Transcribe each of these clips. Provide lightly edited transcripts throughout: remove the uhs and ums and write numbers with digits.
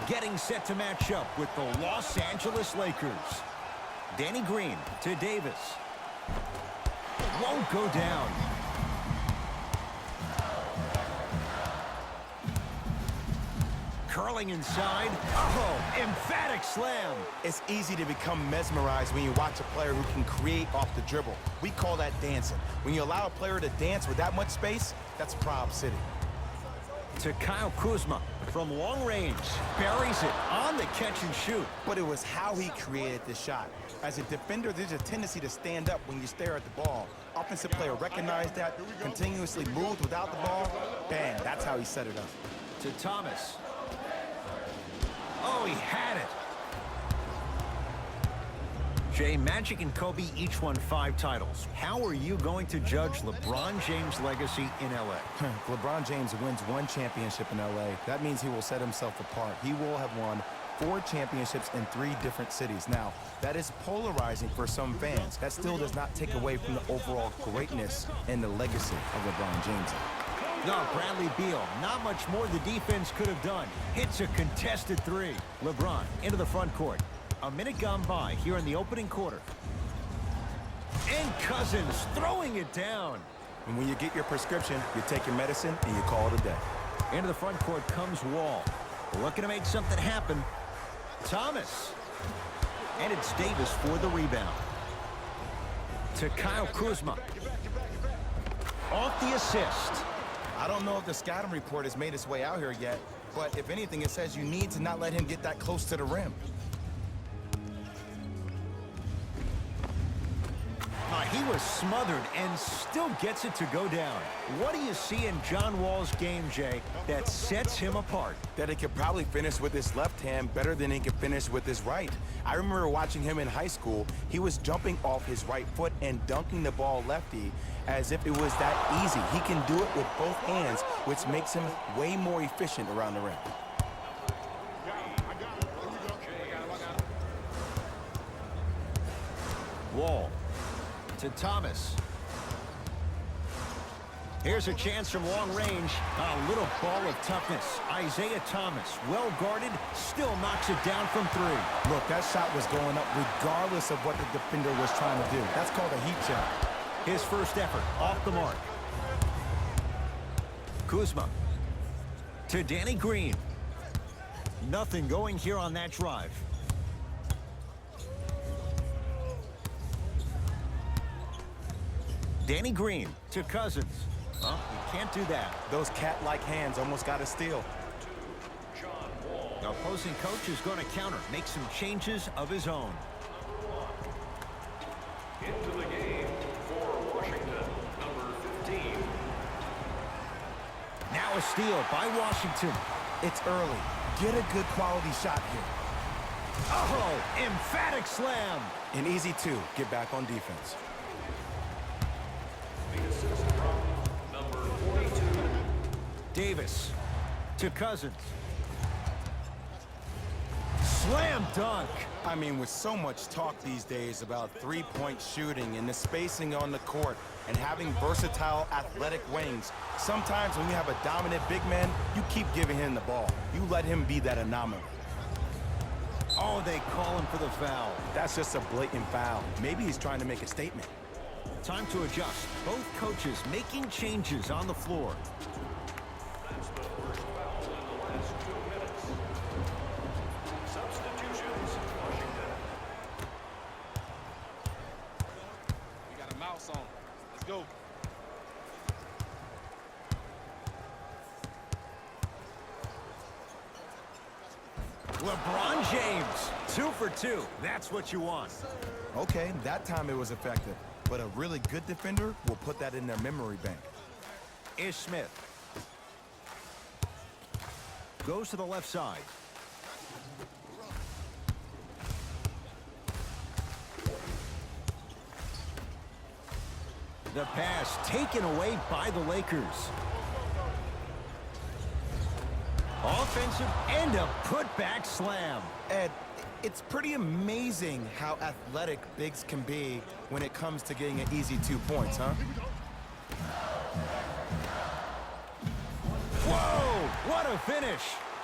Getting set to match up with the Los Angeles Lakers. Danny Green to Davis. Won't go down. Curling inside. Oh, emphatic slam. It's easy to become mesmerized when you watch a player who can create off the dribble. We call that dancing. When you allow a player to dance with that much space, that's Prob City. To Kyle Kuzma from long range. Buries it on the catch and shoot. But it was how he created the shot. As a defender, there's a tendency to stand up when you stare at the ball. Offensive player recognized that, continuously moved without the ball. Bang, that's how he set it up. To Thomas. Oh, he had it. Jay, Magic and Kobe each won 5 titles. How are you going to judge LeBron James' legacy in L.A.? LeBron James wins 1 championship in L.A. That means he will set himself apart. He will have won 4 championships in 3 different cities. Now, that is polarizing for some fans. That still does not take away from the overall greatness and the legacy of LeBron James. No, Bradley Beal, not much more the defense could have done. Hits a contested 3. LeBron into the front court. A minute gone by here in the opening quarter. And Cousins throwing it down. And when you get your prescription, you take your medicine and you call it a day. Into the front court comes Wall. Looking to make something happen. Thomas. And it's Davis for the rebound. To Kyle Kuzma. Off the assist. I don't know if the scouting report has made its way out here yet, but if anything, it says you need to not let him get that close to the rim. He was smothered and still gets it to go down. What do you see in John Wall's game, Jay, that sets him apart? That he could probably finish with his left hand better than he could finish with his right. I remember watching him in high school. He was jumping off his right foot and dunking the ball lefty as if it was that easy. He can do it with both hands, which makes him way more efficient around the rim. Wall. To Thomas. Here's a chance from long range. A little ball of toughness. Isaiah Thomas, well guarded, still knocks it down from 3. Look, that shot was going up regardless of what the defender was trying to do. That's called a heat check. His first effort off the mark. Kuzma. To Danny Green. Nothing going here on that drive. Danny Green to Cousins. Well, you can't do that. Those cat-like hands almost got a steal. The opposing coach is going to counter, make some changes of his own. Into the game for Washington, number 15. Now a steal by Washington. It's early. Get a good quality shot here. Oh, emphatic slam. An easy 2. Get back on defense. Number 42. Davis to Cousins. Slam dunk. I mean, with so much talk these days about three-point shooting and the spacing on the court and having versatile athletic wings, sometimes when you have a dominant big man, you keep giving him the ball. You let him be that anomaly. Oh, they call him for the foul. That's just a blatant foul. Maybe he's trying to make a statement. Time to adjust. Both coaches making changes on the floor. That's the first foul in the last 2 minutes. Substitutions, Washington. We got a mouse on. Let's go. LeBron James, 2 for 2. That's what you want. Okay, that time it was effective. But a really good defender will put that in their memory bank. Ish Smith. Goes to the left side. The pass taken away by the Lakers. Offensive and a putback slam. Ed, it's pretty amazing how athletic bigs can be when it comes to getting an easy 2 points, huh? Whoa, what a finish.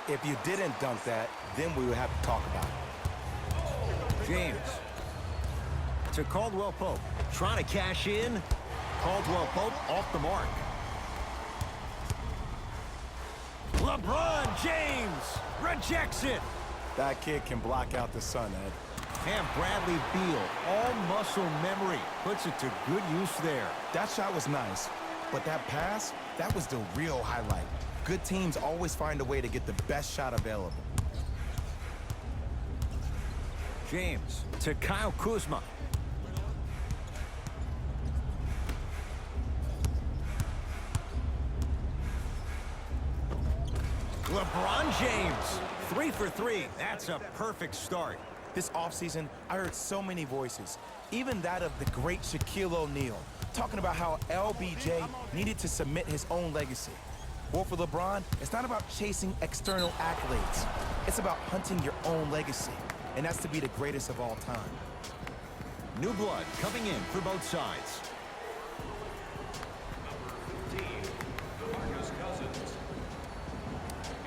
If you didn't dunk that, then we would have to talk about it. James to Caldwell Pope. Trying to cash in. Caldwell Pope off the mark. LeBron James rejects it. That kid can block out the sun, Ed. And Bradley Beal, all muscle memory, puts it to good use there. That shot was nice, but that pass, that was the real highlight. Good teams always find a way to get the best shot available. James to Kyle Kuzma. LeBron James, 3 for 3. That's a perfect start. This offseason, I heard so many voices, even that of the great Shaquille O'Neal, talking about how LBJ needed to submit his own legacy. Well, for LeBron, it's not about chasing external accolades. It's about hunting your own legacy, and that's to be the greatest of all time. New blood coming in for both sides. Number 15, DeMarcus Cousins.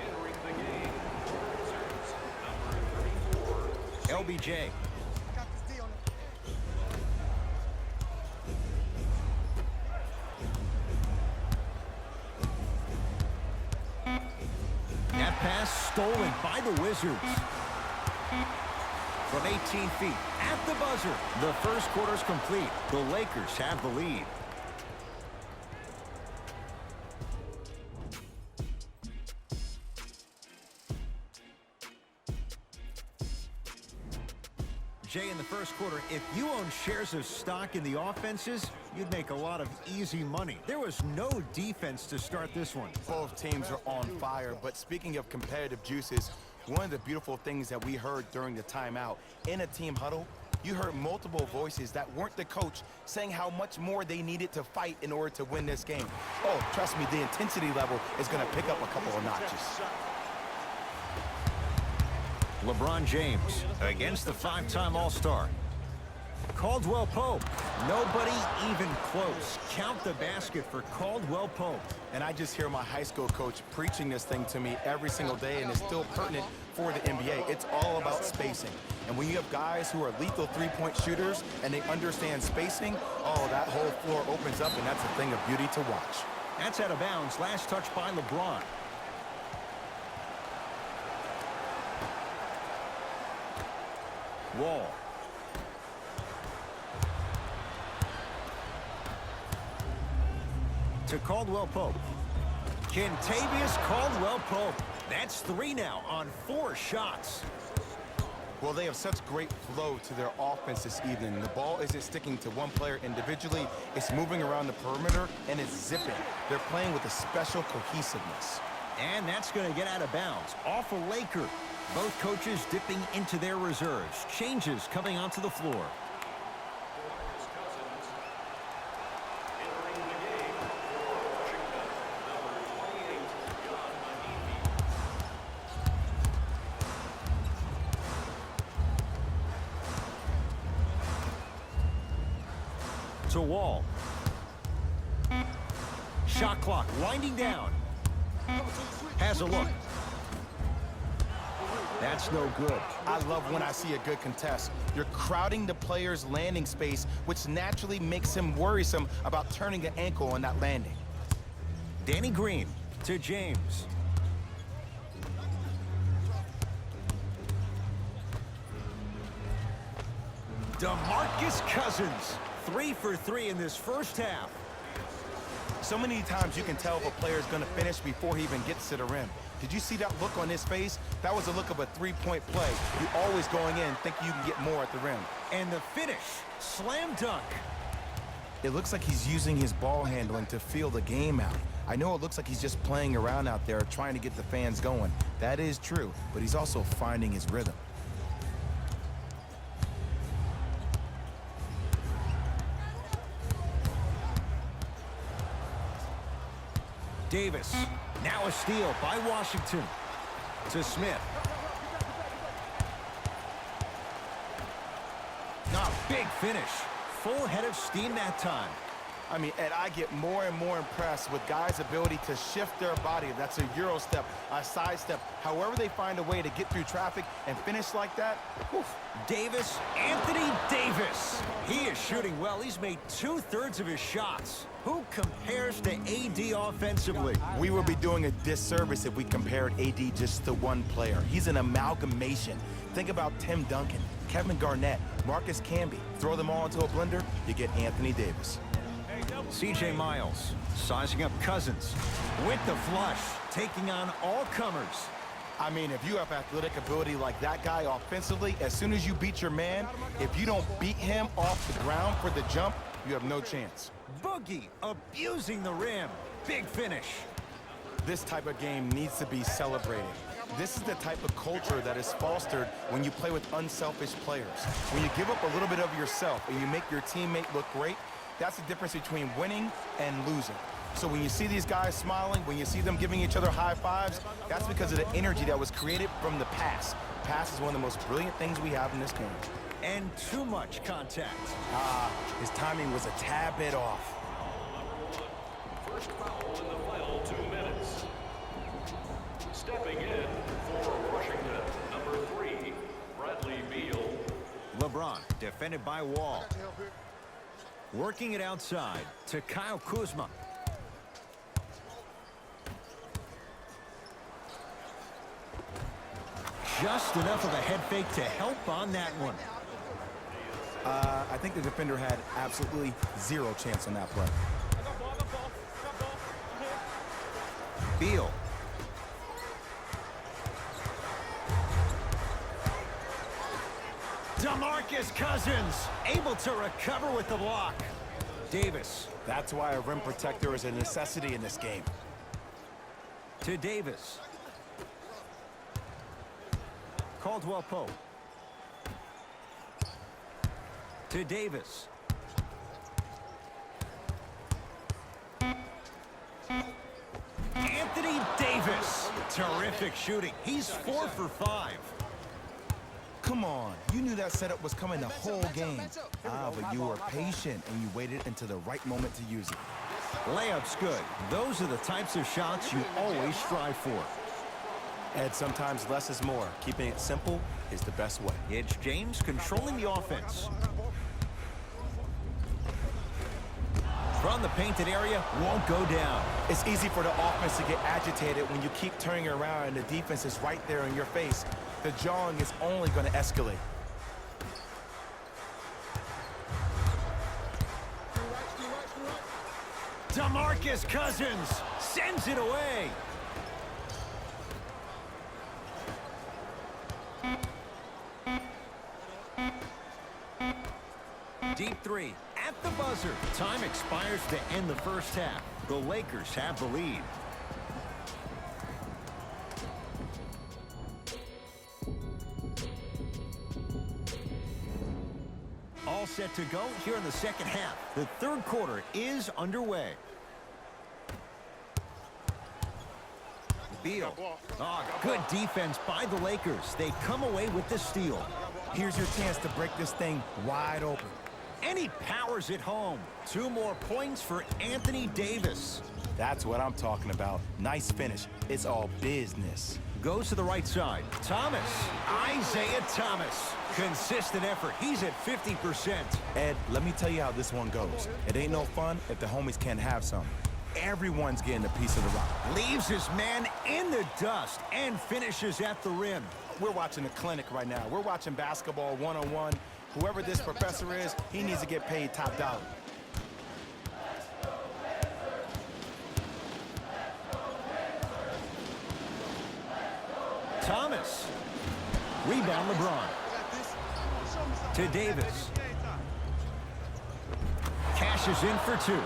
Entering the game, Wizards, number 34. LBJ. That pass stolen by the Wizards. From 18 feet at the buzzer. The first quarter's complete. The Lakers have the lead. Jay, in the first quarter, if you own shares of stock in the offenses, you'd make a lot of easy money. There was no defense to start this one. Both teams are on fire, but speaking of competitive juices, one of the beautiful things that we heard during the timeout in a team huddle, you heard multiple voices that weren't the coach saying how much more they needed to fight in order to win this game. Oh, trust me, the intensity level is going to pick up a couple of notches. LeBron James against the five-time All-Star. Caldwell Pope. Nobody even close. Count the basket for Caldwell Pope. And I just hear my high school coach preaching this thing to me every single day, and it's still pertinent for the NBA. It's all about spacing. And when you have guys who are lethal three-point shooters and they understand spacing, oh, that whole floor opens up, and that's a thing of beauty to watch. That's out of bounds. Last touch by LeBron. Wall. To Caldwell Pope. Kentavious Caldwell Pope. That's 3 now on 4 shots. Well, they have such great flow to their offense this evening. The ball isn't sticking to one player individually. It's moving around the perimeter, and it's zipping. They're playing with a special cohesiveness. And that's going to get out of bounds. Off a Laker. Both coaches dipping into their reserves. Changes coming onto the floor. DeMarcus Cousins. Entering the game for Washington, number 28, John Magnifi. To Wall. Shot clock winding down. Has a look. That's no good. I love when I see a good contest. You're crowding the player's landing space, which naturally makes him worrisome about turning the ankle on that landing. Danny Green to James. DeMarcus Cousins, 3 for 3 in this first half. So many times you can tell if a player is going to finish before he even gets to the rim. Did you see that look on his face? That was a look of a three-point play. You're always going in thinking you can get more at the rim. And the finish, slam dunk. It looks like he's using his ball handling to feel the game out. I know it looks like he's just playing around out there trying to get the fans going. That is true, but he's also finding his rhythm. Davis, now a steal by Washington. To Smith. Big finish. Full head of steam that time. I mean, Ed, I get more and more impressed with guys' ability to shift their body. That's a Euro step, a side step. However they find a way to get through traffic and finish like that. Oof. Davis, Anthony Davis. He is shooting well. He's made 2/3 of his shots. Who compares to AD offensively? We would be doing a disservice if we compared AD just to one player. He's an amalgamation. Think about Tim Duncan, Kevin Garnett, Marcus Camby. Throw them all into a blender, you get Anthony Davis. CJ Miles sizing up Cousins with the flush, taking on all comers. I mean, if you have athletic ability like that guy offensively, as soon as you beat your man, if you don't beat him off the ground for the jump, you have no chance. Boogie abusing the rim. Big finish. This type of game needs to be celebrated. This is the type of culture that is fostered when you play with unselfish players. When you give up a little bit of yourself and you make your teammate look great, that's the difference between winning and losing. So when you see these guys smiling, when you see them giving each other high fives, that's because of the energy that was created from the pass. Pass is one of the most brilliant things we have in this game. And too much contact. His timing was a tad bit off. First foul in the final 2 minutes. Stepping in for Washington, number 3, Bradley Beal. LeBron defended by Wall. Working it outside to Kyle Kuzma. Just enough of a head fake to help on that one. I think the defender had absolutely zero chance on that play. Beal. DeMarcus Cousins able to recover with the block. Davis. That's why a rim protector is a necessity in this game. To Davis. Caldwell Pope. To Davis. Anthony Davis. Terrific shooting. He's 4 for 5. Come on, you knew that setup was coming the whole game. But you were patient and you waited until the right moment to use it. Layup's good. Those are the types of shots you always strive for. Ed, sometimes less is more. Keeping it simple is the best way. It's James controlling the offense. From the painted area, won't go down. It's easy for the offense to get agitated when you keep turning around and the defense is right there in your face. The jawing is only going to escalate. DeMarcus Cousins sends it away. Deep three at the buzzer. Time expires to end the first half. The Lakers have the lead. All set to go here in the second half. The third quarter is underway. Beal. Oh, good defense by the Lakers. They come away with the steal. Here's your chance to break this thing wide open. And he powers it home. 2 more points for Anthony Davis. That's what I'm talking about. Nice finish. It's all business. Goes to the right side. Thomas. Isaiah Thomas. Consistent effort. He's at 50%. Ed, let me tell you how this one goes. It ain't no fun if the homies can't have some. Everyone's getting a piece of the rock. Leaves his man in the dust and finishes at the rim. We're watching a clinic right now. We're watching basketball one-on-one. Whoever this professor is, he needs to get paid top dollar. Thomas. Rebound LeBron. To Davis. Cashes in for 2.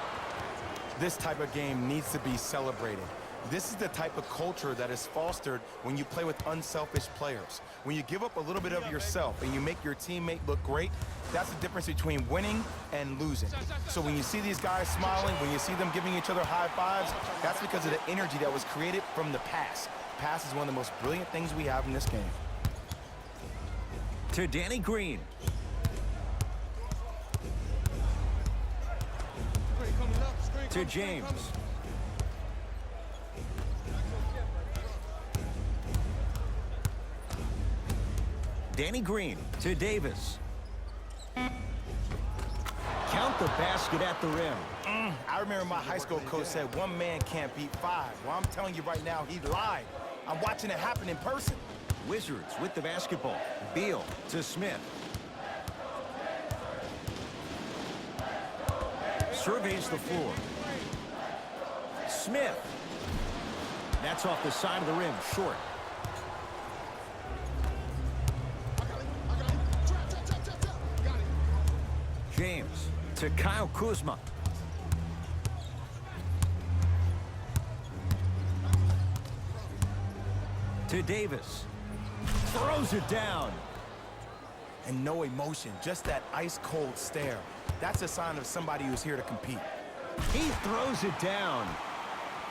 This type of game needs to be celebrated. This is the type of culture that is fostered when you play with unselfish players. When you give up a little bit of yourself and you make your teammate look great, that's the difference between winning and losing. So when you see these guys smiling, when you see them giving each other high fives, that's because of the energy that was created from the pass. Pass is one of the most brilliant things we have in this game. To Danny Green. to James. Danny Green to Davis. Count the basket at the rim. I remember my high school coach said one man can't beat five. Well, I'm telling you right now, he lied. I'm watching it happen in person. Wizards with the basketball. Beal to Smith. Surveys the floor. Smith. That's off the side of the rim, short. James to Kyle Kuzma. To Davis. Throws it down. And no emotion, just that ice-cold stare. That's a sign of somebody who's here to compete. He throws it down.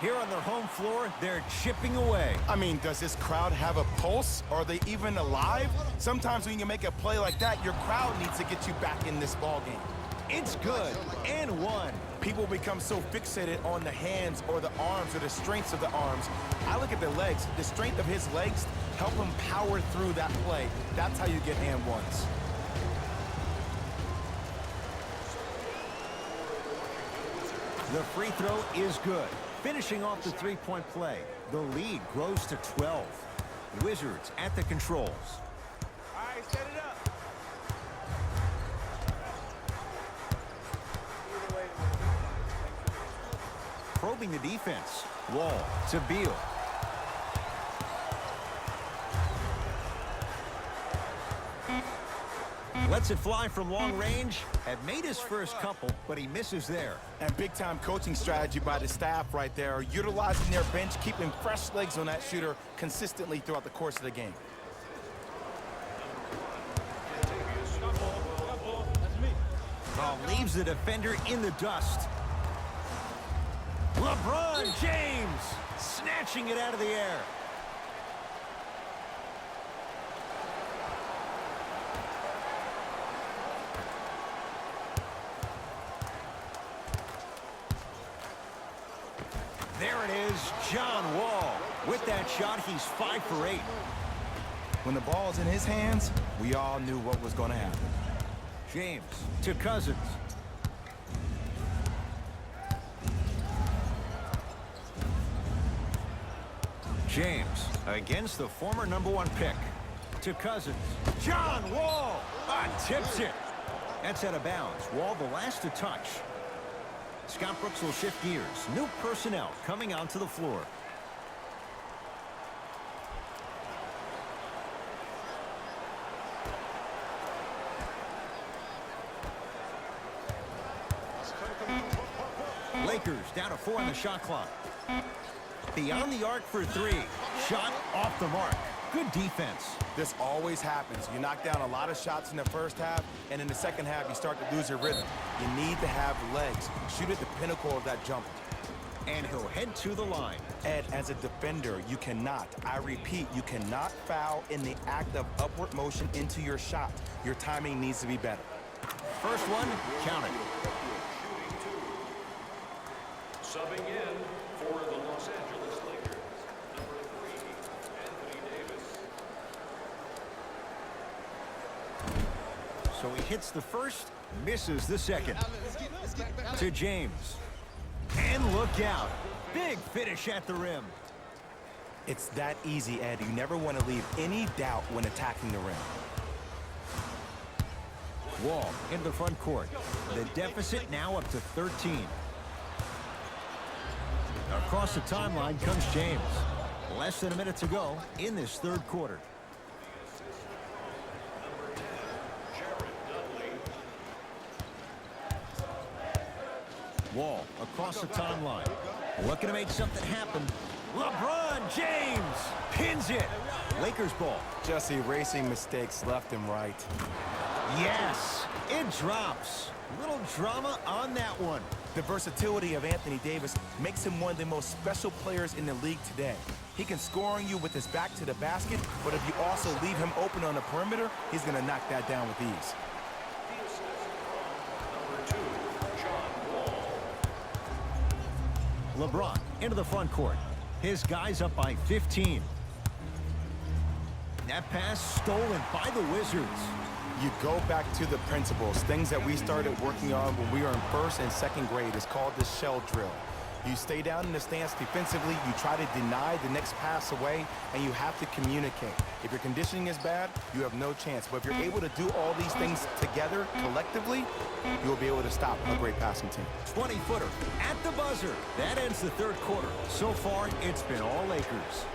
Here on their home floor, they're chipping away. I mean, does this crowd have a pulse? Are they even alive? Sometimes when you make a play like that, your crowd needs to get you back in this ball game. It's good, and one. People become so fixated on the hands or the arms or the strengths of the arms. I look at the legs. The strength of his legs help him power through that play. That's how you get and ones. The free throw is good. Finishing off the three-point play, the lead grows to 12. Wizards at the controls. All right, set it up. Probing the defense. Wall to Beal. Lets it fly from long range. Had made his first couple, but he misses there. And big-time coaching strategy by the staff right there, utilizing their bench, keeping fresh legs on that shooter consistently throughout the course of the game. Oh, leaves the defender in the dust. LeBron James snatching it out of the air. There it is, John Wall. With that shot, he's 5 for 8. When the ball's in his hands, we all knew what was going to happen. James to Cousins. James against the former #1 pick. To Cousins. John Wall tips it. That's out of bounds. Wall the last to touch. Scott Brooks will shift gears. New personnel coming onto the floor. Lakers down to 4 on the shot clock. Beyond the arc for 3. Shot off the mark. Good defense. This always happens. You knock down a lot of shots in the first half, and in the second half, you start to lose your rhythm. You need to have legs. Shoot at the pinnacle of that jump. And he'll head to the line. Ed, as a defender, you cannot, I repeat, you cannot foul in the act of upward motion into your shot. Your timing needs to be better. First one, count it. Subbing in for the Los Angeles Lakers, number 3, Anthony Davis. So he hits the first, misses the second. To James. And look out. Big finish at the rim. It's that easy, Ed. You never want to leave any doubt when attacking the rim. Wall in the front court. The deficit now up to 13. Across the timeline comes James. Less than a minute to go in this third quarter. Wall across the timeline. Looking to make something happen. LeBron James pins it. Lakers ball. Just erasing mistakes left and right. Yes, it drops. Little drama on that one. The versatility of Anthony Davis makes him one of the most special players in the league today. He can score on you with his back to the basket, but if you also leave him open on the perimeter, he's going to knock that down with ease. The assist from number 2, John Wall. LeBron into the front court. His guys up by 15. That pass stolen by the Wizards. You go back to the principles, things that we started working on when we were in first and second grade. It's called the shell drill. You stay down in the stance defensively, you try to deny the next pass away, and you have to communicate. If your conditioning is bad, you have no chance. But if you're able to do all these things together, collectively, you'll be able to stop a great passing team. 20-footer at the buzzer. That ends the third quarter. So far, it's been all Lakers.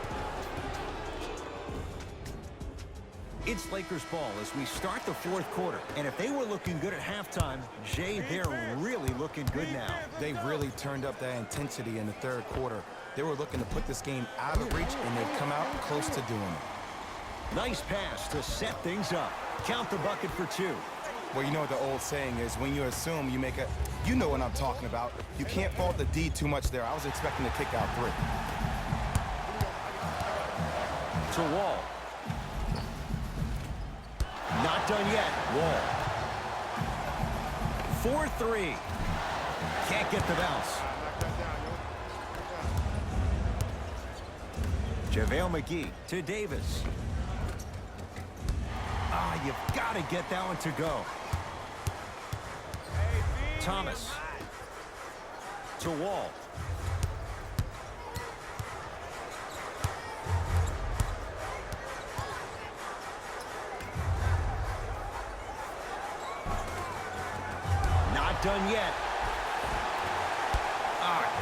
It's Lakers ball as we start the fourth quarter. And if they were looking good at halftime, Jay, they're really looking good now. They really turned up that intensity in the third quarter. They were looking to put this game out of reach, and they've come out close to doing it. Nice pass to set things up. Count the bucket for two. Well, you know what the old saying is, when you assume you make a... You know what I'm talking about. You can't fault the D too much there. I was expecting to kick out three. To Wall. Not done yet. Wall. 4-3. Can't get the bounce. JaVale McGee to Davis. You've got to get that one to go. Thomas. To Wall. Not done yet.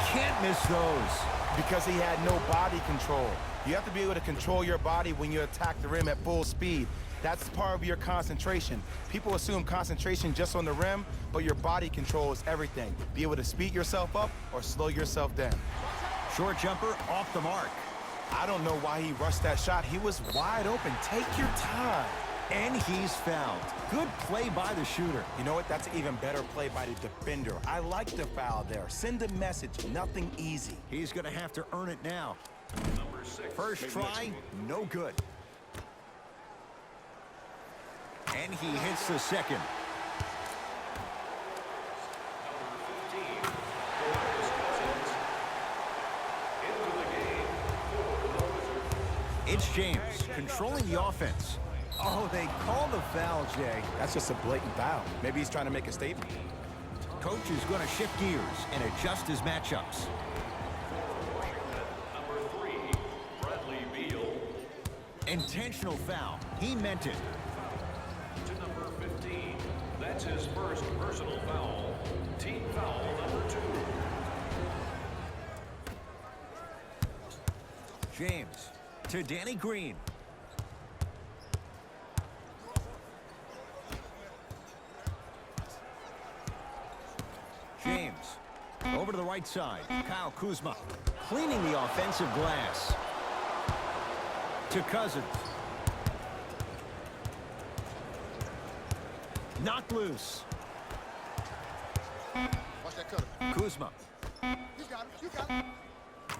Can't miss those. Because he had no body control. You have to be able to control your body when you attack the rim at full speed. That's part of your concentration. People assume concentration just on the rim, but your body control is everything. Be able to speed yourself up or slow yourself down. Short jumper off the mark. I don't know why he rushed that shot. He was wide open. Take your time. And he's fouled. Good play by the shooter. You know what? That's an even better play by the defender. I like the foul there. Send a message. Nothing easy. He's going to have to earn it now. Number 6. First try, no good. And he hits the second. It's James controlling the offense. Oh, they call the foul, Jay. That's just a blatant foul. Maybe he's trying to make a statement. Coach is going to shift gears and adjust his matchups. Number 3, Bradley Beal. Intentional foul. He meant it. To number 15. That's his first personal foul. Team foul number 2. James to Danny Green. James over to the right side. Kyle Kuzma cleaning the offensive glass. To Cousins. Knocked loose. Watch that cutter. Kuzma. You got it. You got it.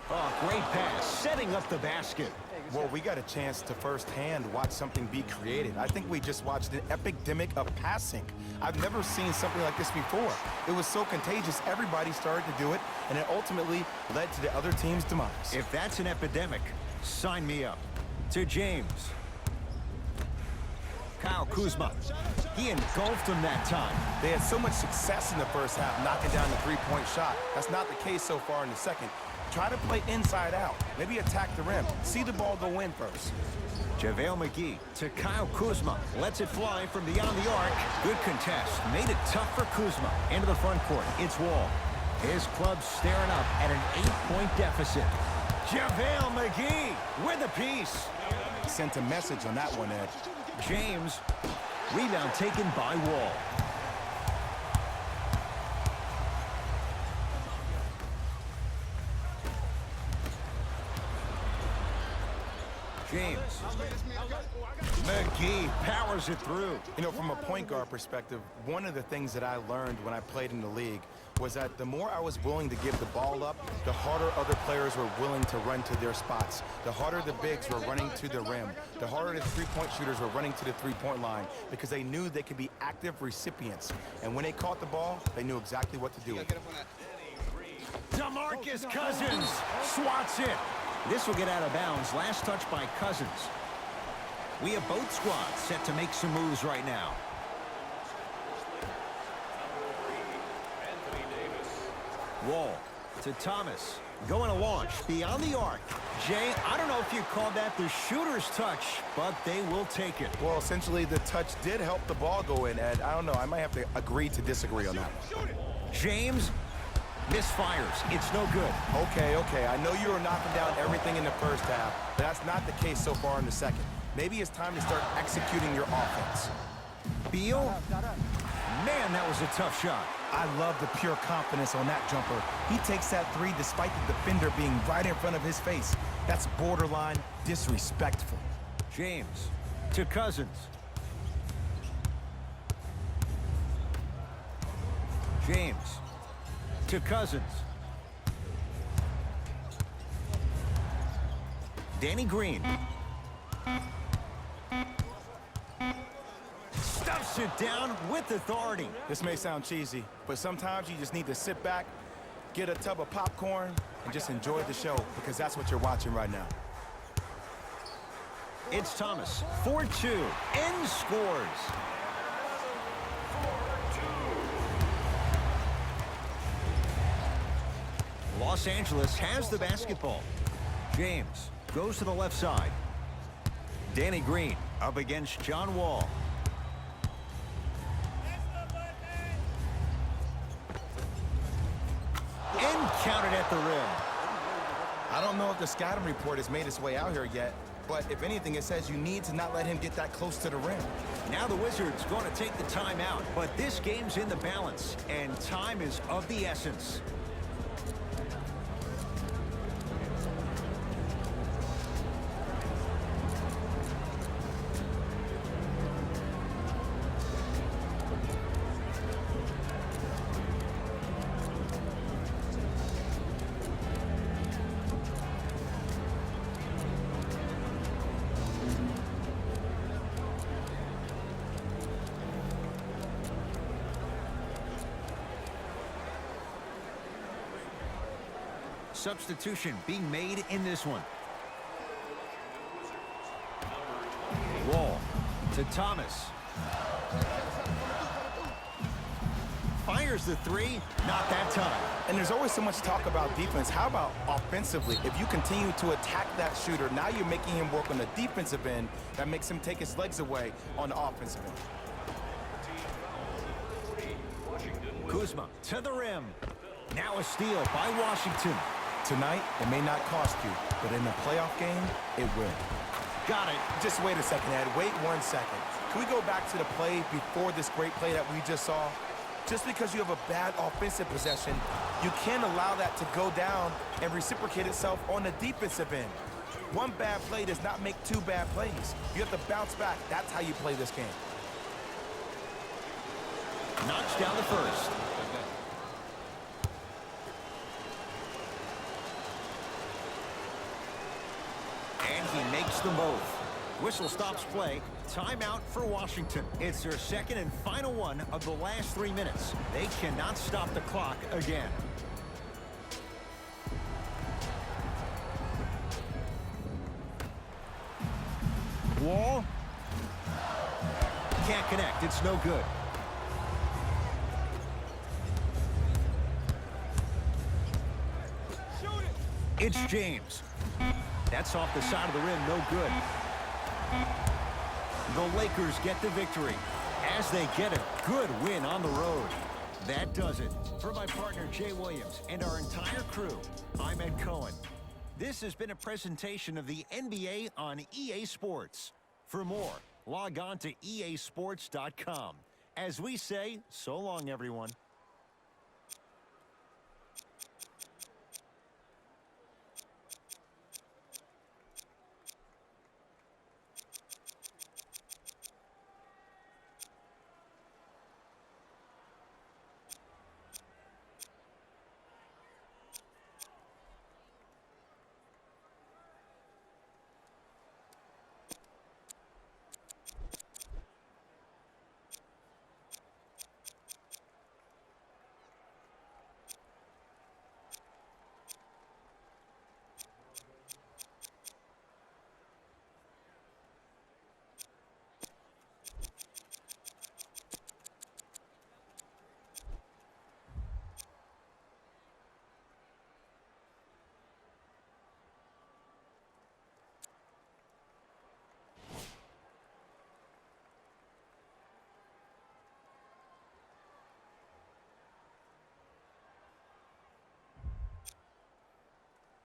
Oh, great pass. Setting up the basket. Well, we got a chance to firsthand watch something be created. I think we just watched an epidemic of passing. I've never seen something like this before. It was so contagious, everybody started to do it, and it ultimately led to the other team's demise. If that's an epidemic, sign me up. To James. Kyle Kuzma. He engulfed him that time. They had so much success in the first half knocking down the three-point shot. That's not the case so far in the second. Try to play inside out. Maybe attack the rim. See the ball go in first. JaVale McGee to Kyle Kuzma. Lets it fly from beyond the arc. Good contest. Made it tough for Kuzma. Into the front court. It's Wall. His club staring up at an 8-point deficit. JaVale McGee with a piece. Sent a message on that one, Ed. James. Rebound taken by Wall. James. McGee powers it through. You know, from a point guard perspective, one of the things that I learned when I played in the league was that the more I was willing to give the ball up, the harder other players were willing to run to their spots. The harder the bigs were running to the rim. The harder the three-point shooters were running to the three-point line because they knew they could be active recipients. And when they caught the ball, they knew exactly what to do with it. DeMarcus Cousins swats it. This will get out of bounds. Last touch by Cousins. We have both squads set to make some moves right now. Wall to Thomas. Going to launch beyond the arc. Jay, I don't know if you called that the shooter's touch, but they will take it. Well, essentially, the touch did help the ball go in, Ed. I don't know. I might have to agree to disagree on that one. James misfires. It's no good. Okay. I know you were knocking down everything in the first half, but that's not the case so far in the second. Maybe it's time to start executing your offense. Beal? Man, that was a tough shot. I love the pure confidence on that jumper. He takes that three despite the defender being right in front of his face. That's borderline disrespectful. James to Cousins. James to Cousins. Danny Green. Stuffs it down with authority. This may sound cheesy, but sometimes you just need to sit back, get a tub of popcorn, and just enjoy the show, because that's what you're watching right now. It's Thomas. 4-2. End scores. Los Angeles has the basketball. James goes to the left side. Danny Green up against John Wall. And counted at the rim. I don't know if the scouting report has made its way out here yet, but if anything, it says you need to not let him get that close to the rim. Now the Wizards going to take the timeout, but this game's in the balance, and time is of the essence. Substitution being made in this one. Wall to Thomas. Fires the three. Not that time. And there's always so much talk about defense. How about offensively? If you continue to attack that shooter, now you're making him work on the defensive end. That makes him take his legs away on the offensive end. Kuzma to the rim. Now a steal by Washington. Tonight, it may not cost you, but in a playoff game, it will. Got it. Just wait a second, Ed. Wait 1 second. Can we go back to the play before this great play that we just saw? Just because you have a bad offensive possession, you can't allow that to go down and reciprocate itself on the defensive end. One bad play does not make two bad plays. You have to bounce back. That's how you play this game. Knocks down the first. And he makes them both. Whistle stops play. Timeout for Washington. It's their second and final one of the last 3 minutes. They cannot stop the clock again. Wall. Can't connect. It's no good. It's James. That's off the side of the rim, no good. The Lakers get the victory as they get a good win on the road. That does it. For my partner, Jay Williams, and our entire crew, I'm Ed Cohen. This has been a presentation of the NBA on EA Sports. For more, log on to easports.com. As we say, so long, everyone.